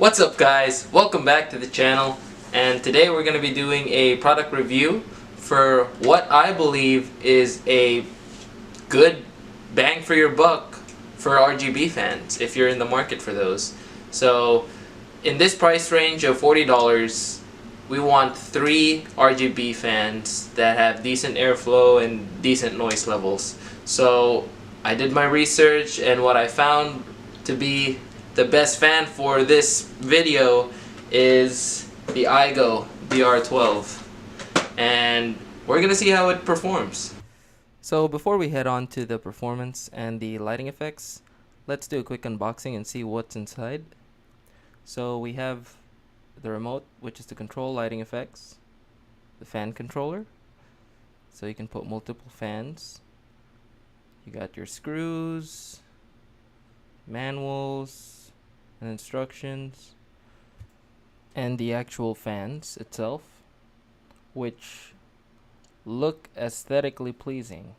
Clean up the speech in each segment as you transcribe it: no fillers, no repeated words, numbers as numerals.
What's up guys? Welcome back to the channel, and today we're going to be doing a product review for what I believe is a good bang for your buck for RGB fans if you're in the market for those. So in this price range of $40, we want 3 RGB fans that have decent airflow and decent noise levels. So I did my research, and what I found to be the best fan for this video is the Aigo DR12, and we're gonna see how it performs. So before we head on to the performance and the lighting effects, let's do a quick unboxing and see what's inside. So we have the remote, which is to control lighting effects, the fan controller, so you can put multiple fans. You got your screws, manuals and instructions, and the actual fans itself, which look aesthetically pleasing.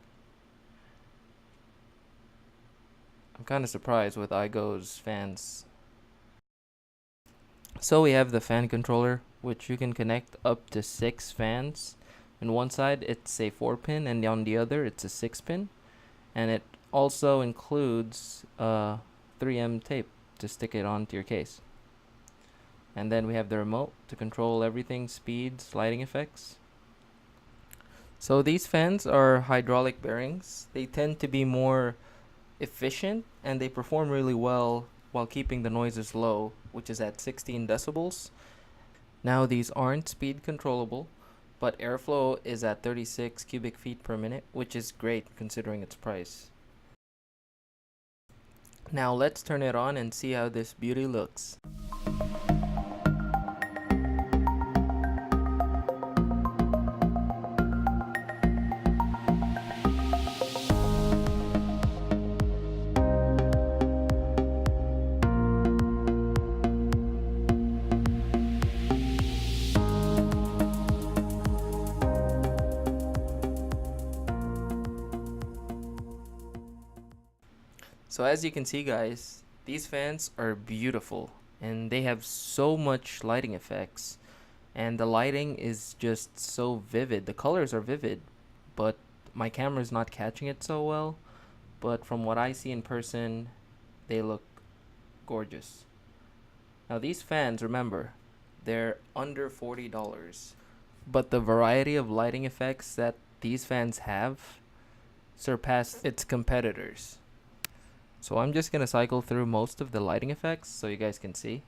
I'm kind of surprised with Aigo's fans. So we have the fan controller, which you can connect up to 6 fans. On one side it's a 4-pin, and on the other it's a 6-pin, and it also includes 3M tape to stick it onto your case. And then we have the remote to control everything: speeds, lighting effects. So these fans are hydraulic bearings. They tend to be more efficient and they perform really well while keeping the noises low, which is at 16 decibels. Now these aren't speed controllable, but airflow is at 36 cubic feet per minute, which is great considering its price. Now let's turn it on and see how this beauty looks. So as you can see guys, these fans are beautiful and they have so much lighting effects, and the lighting is just so vivid. The colors are vivid, but my camera is not catching it so well, but from what I see in person, they look gorgeous. Now these fans, remember, they're under $40, but the variety of lighting effects that these fans have surpass its competitors. So I'm just gonna cycle through most of the lighting effects so you guys can see.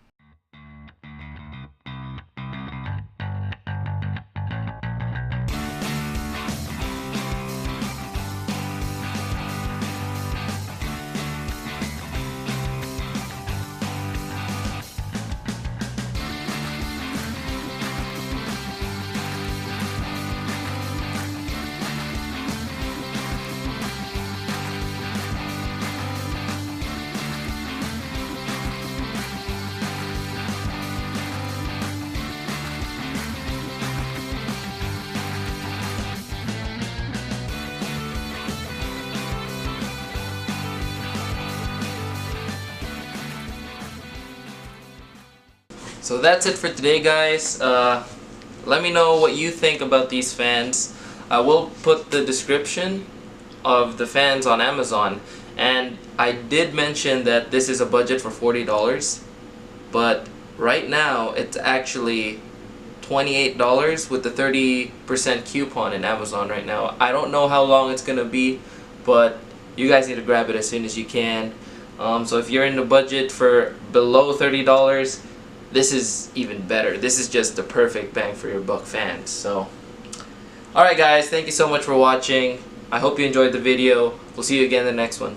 So that's it for today guys. Let me know what you think about these fans. I will put the description of the fans on Amazon, and I did mention that this is a budget for $40, but right now it's actually $28 with the 30% coupon in Amazon right now. I don't know how long it's gonna be, but you guys need to grab it as soon as you can. So if you're in the budget for below $30, this is even better. This is just the perfect bang for your buck fans. So alright guys, thank you so much for watching. I hope you enjoyed the video. We'll see you again in the next one.